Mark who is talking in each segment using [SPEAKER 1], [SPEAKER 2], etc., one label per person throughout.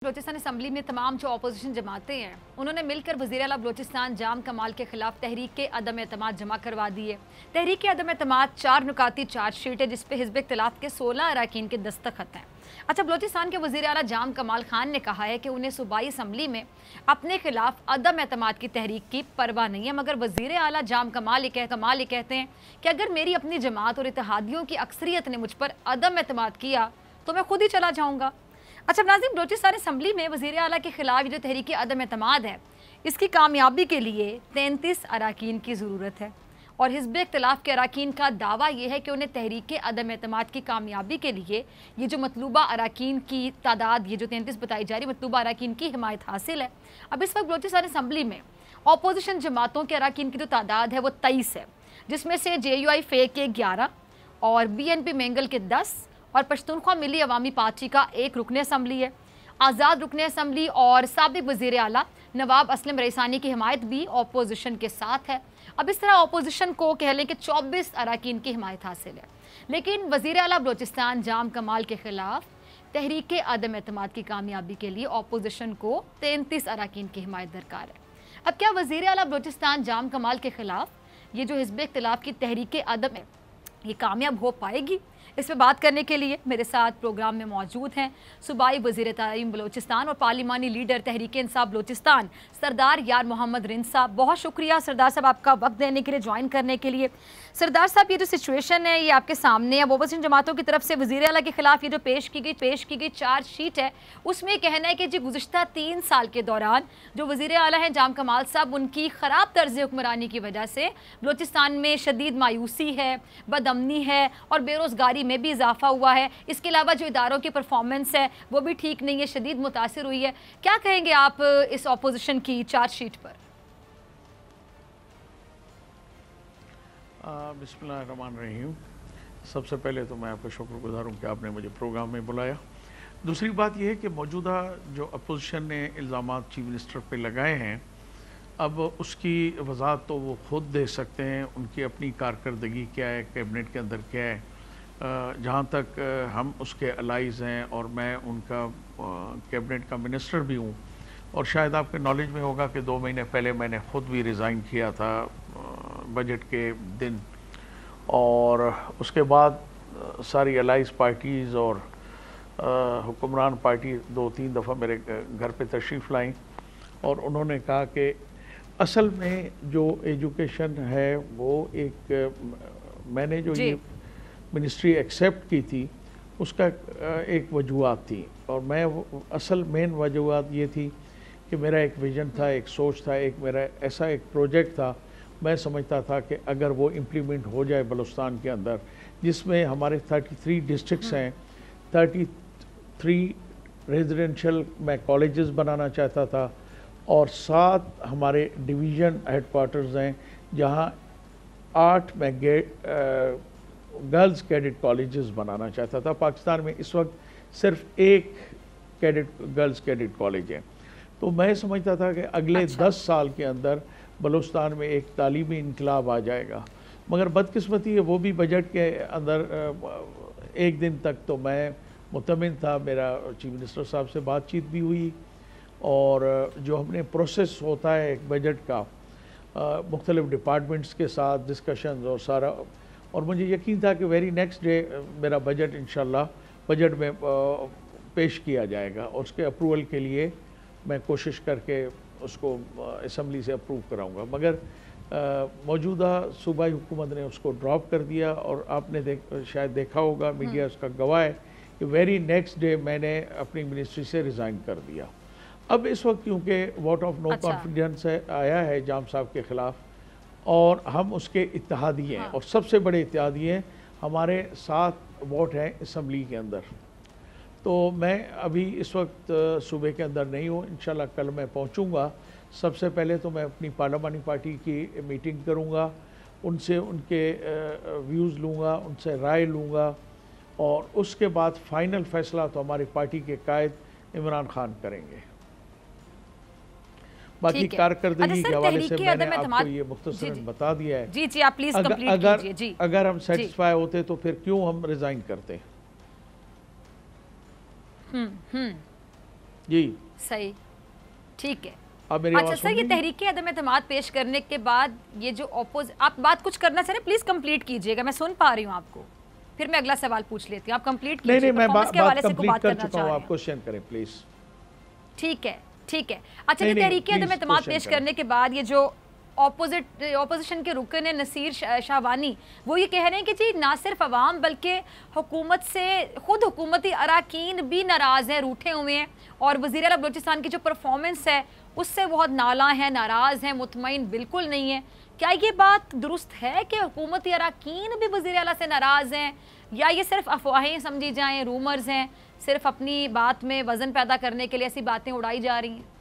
[SPEAKER 1] Balochistan assembly में तमाम जो अपोजिशन जमातें हैं उन्होंने मिलकर वज़ीर आला बलोचिस्तान जाम कमाल के खिलाफ तहरीक के अदम एतमाद जमा करवा दी है। तहरीक के अदम एतमाद 4 नुकाती चार्जशीट है जिसपे हिज़्ब इख्तिलाफ के 16 अरकान के दस्तखत हैं। अच्छा, बलोचिस्तान के वज़ीर आला जाम कमाल खान ने कहा है कि उन्हें सूबाई असम्बली में अपने खिलाफ अदम एतमाद की तहरीक की परवाह नहीं है, मगर वज़ीर आला जाम कमाल ये कहते हैं कि अगर मेरी अपनी जमात और इत्तेहादियों की अक्सरियत ने मुझ पर अदम एतमाद किया तो मैं खुद ही चला जाऊँगा। अच्छा नाज़रीन, बलोचिस्तान असम्बली में वज़ीर आला के खिलाफ जो तहरीक अदम एतमाद है इसकी कामयाबी के लिए 33 अरकान की ज़रूरत है और हिज़्ब इख्तिलाफ के अरकान का दावा यह है कि उन्हें तहरीक अदम एतमाद की कामयाबी के लिए ये जो मतलूबा अरकान की तादाद ये जो 33 बताई जा रही मतलूबा अरकान की हिमायत हासिल है। अब इस वक्त बलोचिस्तान असम्बली में अपोजिशन जमातों के अरकान की जो तादाद है वो 23 है, जिसमें से JUI फे के 11 और BNP मैंगल के 10 और पश्तूनख्वा मिली अवामी पार्टी का 1 रुकन असम्बली है। आज़ाद रुकन असम्बली और साबिक वज़ीर आला नवाब असलम रईसानी की हिमायत भी अपोजिशन के साथ है। अब इस तरह अपोजिशन को कह लें कि 24 अरकान की हिमायत हासिल है, लेकिन वज़ीर आला बलोचिस्तान जाम कमाल के खिलाफ तहरीक अदम एतमाद की कामयाबी के लिए अपोजिशन को 33 अरकान की हिमायत दरकार है। अब क्या वज़ीर आला बलोचिस्तान जाम कमाल के खिलाफ ये जो हिज़्ब इख्तिलाफ की तहरीक अदम है ये कामयाब हो पाएगी? इस पर बात करने के लिए मेरे साथ प्रोग्राम में मौजूद हैं सूबाई वज़ीर तालीम बलोचिस्तान और पार्लिमानी लीडर तहरीक इंसाफ बलोचिस्तान सरदार यार मोहम्मद रिंद साहब। बहुत शुक्रिया सरदार साहब आपका वक्त देने के लिए, ज्वाइन करने के लिए। सरदार साहब, ये जो सिचुएशन है ये आपके सामने है। अपोजिशन जमातों की तरफ से वज़ीर आला के खिलाफ ये जो पेश की गई चार्जशीट है उसमें कहना है कि जी गुज़िश्ता 3 साल के दौरान जो वज़ीर आला हैं जाम कमाल साहब उनकी ख़राब तर्ज़ हुक्मरानी की वजह से बलोचिस्तान में शदीद मायूसी है, बदअमनी है और बेरोज़गारी में भी इजाफा हुआ है। इसके अलावा जो इदारों की परफॉर्मेंस है वो भी ठीक नहीं है, शदीद मुतासिर हुई है। क्या कहेंगे आप इस अपोजिशन की चार्जशीट पर?
[SPEAKER 2] बिस्मिल्लाहिर्रहमानिर्रहीम। सबसे पहले तो मैं आपका शुक्रगुजार हूँ कि आपने मुझे प्रोग्राम में बुलाया। दूसरी बात यह है कि मौजूदा जो अपोजिशन ने इल्ज़ामात चीफ मिनिस्टर पे लगाए हैं, अब उसकी वजाहत तो वो ख़ुद दे सकते हैं, उनकी अपनी कारकर्दगी क्या है, कैबिनेट के अंदर क्या है। जहाँ तक हम उसके अलाइज़ हैं और मैं उनका कैबिनेट का मिनिस्टर भी हूँ, और शायद आपके नॉलेज में होगा कि 2 महीने पहले मैंने ख़ुद भी रिज़ाइन किया था बजट के दिन, और उसके बाद सारी अलाइज़ पार्टीज़ और हुक्मरान पार्टी 2-3 दफ़ा मेरे घर पे तशरीफ़ लाई और उन्होंने कहा कि असल में जो एजुकेशन है वो मैंने जो ये मिनिस्ट्री एक्सेप्ट की थी उसका एक वजूहत थी, और मैं असल मेन वजूहत ये थी कि मेरा एक विज़न था, एक सोच था, एक मेरा ऐसा एक प्रोजेक्ट था। मैं समझता था कि अगर वो इम्प्लीमेंट हो जाए बलूचिस्तान के अंदर, जिसमें हमारे 33 डिस्ट्रिक्ट्स हैं, 33 रेजिडेंशियल मैं कॉलेजेस बनाना चाहता था और 7 हमारे डिवीज़न हेडक्वार्टर्स हैं जहाँ 8 मैं गर्ल्स कैडेट कॉलेजेस बनाना चाहता था। पाकिस्तान में इस वक्त सिर्फ एक गर्ल्स कैडेट कॉलेज है। तो मैं समझता था कि अगले 10 साल के अंदर बलूचिस्तान में एक तालीमी इनकलाब आ जाएगा, मगर बदकिस्मती है वो भी बजट के अंदर एक दिन तक तो मैं मुतमिन था। मेरा चीफ मिनिस्टर साहब से बातचीत भी हुई और जो हमने प्रोसेस होता है एक बजट का मुख्तलिफ़ डिपार्टमेंट्स के साथ डिस्कशंस और सारा, और मुझे यकीन था कि वेरी नेक्स्ट डे मेरा बजट इंशाल्लाह बजट में पेश किया जाएगा और उसके अप्रूवल के लिए मैं कोशिश करके उसको असम्बली से अप्रूव कराऊंगा, मगर मौजूदा सूबाई हुकूमत ने उसको ड्रॉप कर दिया और आपने शायद देखा होगा, मीडिया उसका गवाह है कि वेरी नेक्स्ट डे मैंने अपनी मिनिस्ट्री से रिज़ाइन कर दिया। अब इस वक्त क्योंकि वोट ऑफ नो कॉन्फिडेंस आया है जाम साहब के ख़िलाफ़ और हम उसके इत्तेहादी हैं और सबसे बड़े इत्तेहादी हैं, हमारे 7 वोट हैं असम्बली के अंदर। तो मैं अभी इस वक्त सूबे के अंदर नहीं हूँ, इंशाल्लाह कल मैं पहुँचूँगा। सबसे पहले तो मैं अपनी पार्लिमानी पार्टी की मीटिंग करूँगा, उनसे उनके व्यूज़ लूँगा, उनसे राय लूँगा और उसके बाद फ़ाइनल फ़ैसला तो हमारी पार्टी के कायद इमरान खान करेंगे। बाकी कारकर्दगी के हवाले से मैंने आपको ये मुख्तसरन बता दिया है।
[SPEAKER 1] जी आप प्लीज़ कंप्लीट कीजिए। जी
[SPEAKER 2] अगर हम सेटिस्फाई होते तो फिर क्यों हम रिज़ाइन करते। جی
[SPEAKER 1] صحیح، ٹھیک ہے.
[SPEAKER 2] اچھا
[SPEAKER 1] سر، یہ تحریک عدم اعتماد پیش کرنے کے بعد یہ جو آپ بات کچھ کرنا چاہ رہے ہیں پلیز کمپلیٹ کیجئے گا، میں سن پا رہی ہوں آپ کو، پھر میں اگلا سوال پوچھ لیتی ہوں. آپ کمپلیٹ کیجئے.
[SPEAKER 2] نہیں میں بات کمپلیٹ کر چکا ہوں، آپ کوشچن کریں پلیز.
[SPEAKER 1] ٹھیک ہے. اچھا، یہ تحریک عدم اعتماد پیش کرنے کے بعد یہ جو اپوزیشن کے رکن نصیر شاہوانی وہ یہ کہہ رہے ہیں کہ جی نہ صرف عوام بلکہ حکومت سے خود حکومتی اراکین بھی ناراض ہیں، روٹھے ہوئے ہیں، اور وزیر اعلیٰ بلوچستان کی جو پرفارمنس ہے اس سے بہت نالاں ہیں، ناراض ہیں، مطمئن بالکل نہیں ہیں. کیا یہ بات درست ہے کہ حکومتی اراکین بھی وزیر اعلیٰ سے ناراض ہیں، یا یہ صرف افواہیں سمجھی جائیں، رومرز ہیں، صرف اپنی بات میں وزن پیدا کرنے کے لیے ایسی باتیں اڑائی جا رہی ہیں؟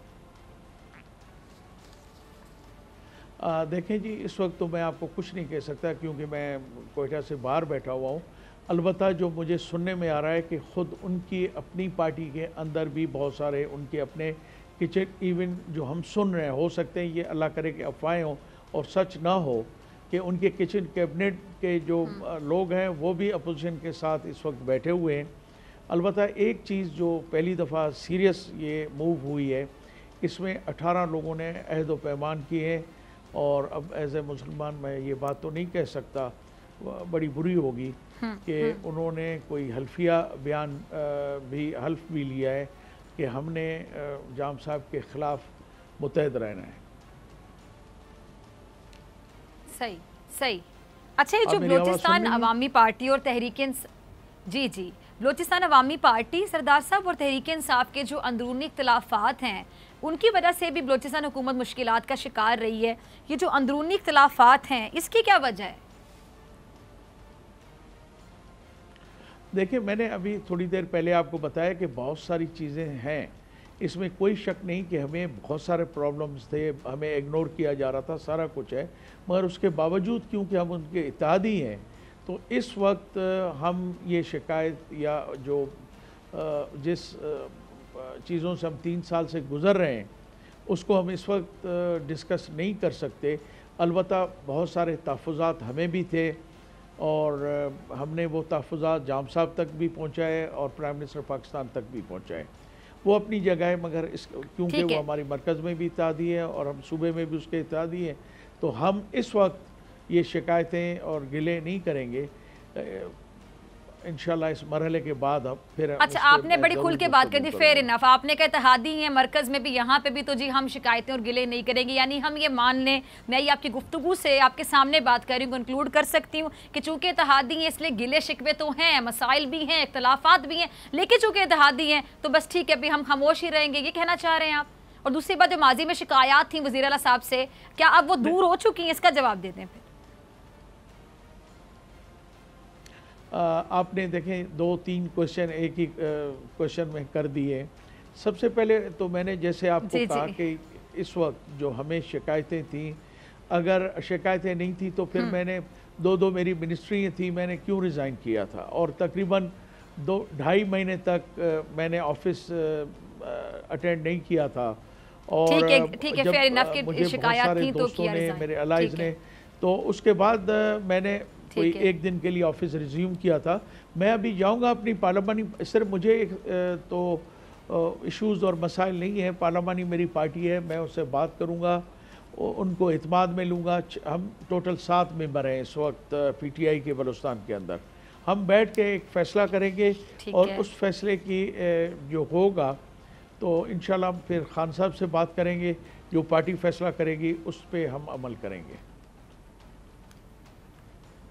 [SPEAKER 2] دیکھیں جی، اس وقت تو میں آپ کو کچھ نہیں کہہ سکتا کیونکہ میں کوئٹہ سے باہر بیٹھا ہوا ہوں. البتہ جو مجھے سننے میں آ رہا ہے کہ خود ان کی اپنی پارٹی کے اندر بھی بہت سارے ان کے اپنے کچن ایون جو ہم سن رہے ہیں، ہو سکتے ہیں یہ اللہ کرے کہ افواہیں ہوں اور سچ نہ ہو، کہ ان کے کچن کیبنٹ کے جو لوگ ہیں وہ بھی اپوزیشن کے ساتھ اس وقت بیٹھے ہوئے ہیں. البتہ ایک چیز جو پہلی دفعہ سیریس یہ موو ہوئی ہے، اس میں 18 لوگوں نے عہد و پیمان کیے ہیں، اور اب ایز اے مسلمان میں یہ بات تو نہیں کہہ سکتا، بڑی بری ہوگی کہ انہوں نے کوئی حلفیہ بیان بھی حلف بھی لیا ہے کہ ہم نے جام صاحب کے خلاف متحد رہنا ہے.
[SPEAKER 1] صحیح. اچھا، یہ جو بلوچستان عوامی پارٹی اور تحریک جی بلوچستان عوامی پارٹی سردار صاحب اور تحریک انصاف کے جو اندرونی اختلافات ہیں ان کی وجہ سے بھی بلوچستان حکومت مشکلات کا شکار رہی ہے. یہ جو اندرونی اختلافات ہیں اس کی کیا وجہ ہے؟
[SPEAKER 2] دیکھیں، میں نے ابھی تھوڑی دیر پہلے آپ کو بتایا کہ بہت ساری چیزیں ہیں، اس میں کوئی شک نہیں کہ ہمیں بہت سارے پرابلمز تھے، ہمیں اگنور کیا جا رہا تھا، سارا کچھ ہے، مگر اس کے باوجود کیونکہ ہم ان کے اتحادی ہیں تو اس وقت ہم یہ شکایت یا جو جس چیزوں سے ہم 3 سال سے گزر رہے ہیں اس کو ہم اس وقت ڈسکس نہیں کر سکتے. البتہ بہت سارے تحفظات ہمیں بھی تھے اور ہم نے وہ تحفظات جام صاحب تک بھی پہنچائے اور پرائم منسٹر پاکستان تک بھی پہنچائے. وہ اپنی جگہ ہے، مگر کیونکہ وہ ہماری مرکز میں بھی اتحادی ہے اور ہم صوبے میں بھی اس کے اتحادی ہیں، تو ہم اس وقت یہ شکایتیں اور گلے نہیں کریں گے. انشاءاللہ اس مرحلے کے بعد اب پھر
[SPEAKER 1] اچھا، آپ نے بڑی کھل کے بات کر دی. فیر انف، آپ نے کہا اتحادی ہیں مرکز میں بھی، یہاں پہ بھی، تو جی ہم شکایتیں اور گلے نہیں کریں گے. یعنی ہم یہ مان لیں، میں یہ آپ کی گفتگو سے آپ کے سامنے بات کر رہی ہوں، کنکلوڈ کر سکتی ہوں کہ چونکہ اتحادی ہیں اس لیے گلے شکوے تو ہیں، مسائل بھی ہیں، اختلافات بھی ہیں، لیکن چونکہ اتحادی ہیں تو بس ٹھیک ہے، ابھی ہم خاموش ہی رہیں گے، یہ کہنا چاہ رہے ہیں آپ؟ اور دوسری بات، جو ماضی میں شکایات تھیں وزیر اعلیٰ صاحب سے، کیا اب وہ دور ہو چکی ہیں؟ اس کا جواب دے دیں پھر.
[SPEAKER 2] آپ نے دیکھیں 2-3 کوشچن ایک ہی کوشچن میں کر دیے. سب سے پہلے تو میں نے جیسے آپ کو کہا کہ اس وقت جو ہمیں شکایتیں تھیں، اگر شکایتیں نہیں تھیں تو پھر میں نے 2 میری منسٹری تھیں، میں نے کیوں ریزائن کیا تھا، اور تقریباً 2-2.5 مہینے تک میں نے آفس اٹینڈ نہیں کیا تھا. اور جب مجھے بہت سارے دوستوں نے، میرے الائز نے، تو اس کے بعد میں نے کوئی 1 دن کے لیے آفس ریزیوم کیا تھا. میں ابھی جاؤں گا اپنی پارلیمانی، صرف مجھے تو ایشوز اور مسائل نہیں ہیں، پارلیمانی میری پارٹی ہے، میں اس سے بات کروں گا، ان کو اعتماد میں لوں گا. ہم ٹوٹل 7 ممبر ہیں اس وقت پی ٹی آئی کے بلوچستان کے اندر. ہم بیٹھ کے ایک فیصلہ کریں گے اور اس فیصلے کی جو ہوگا تو انشاءاللہ ہم پھر خان صاحب سے بات کریں گے، جو پارٹی فیصلہ کرے گی اس پہ ہم عمل کریں گے.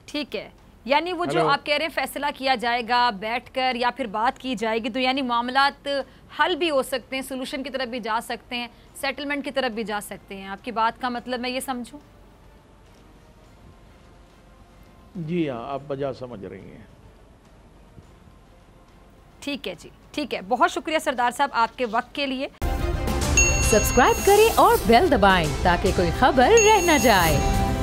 [SPEAKER 1] ٹھیک ہے، یعنی وہ جو آپ کہہ رہے ہیں فیصلہ کیا جائے گا بیٹھ کر یا پھر بات کی جائے گی، تو یعنی معاملات حل بھی ہو سکتے ہیں، سولوشن کی طرف بھی جا سکتے ہیں، سیٹلمنٹ کی طرف بھی جا سکتے ہیں. آپ کی بات کا مطلب میں یہ سمجھوں؟
[SPEAKER 2] جی ہاں، آپ بجا سمجھ رہی ہیں.
[SPEAKER 1] ٹھیک ہے جی، ٹھیک ہے. بہت شکریہ سردار صاحب آپ کے وقت کے لیے.
[SPEAKER 3] سبسکرائب کریں اور بیل دبائیں تاکہ کوئی خبر رہ نہ جائے.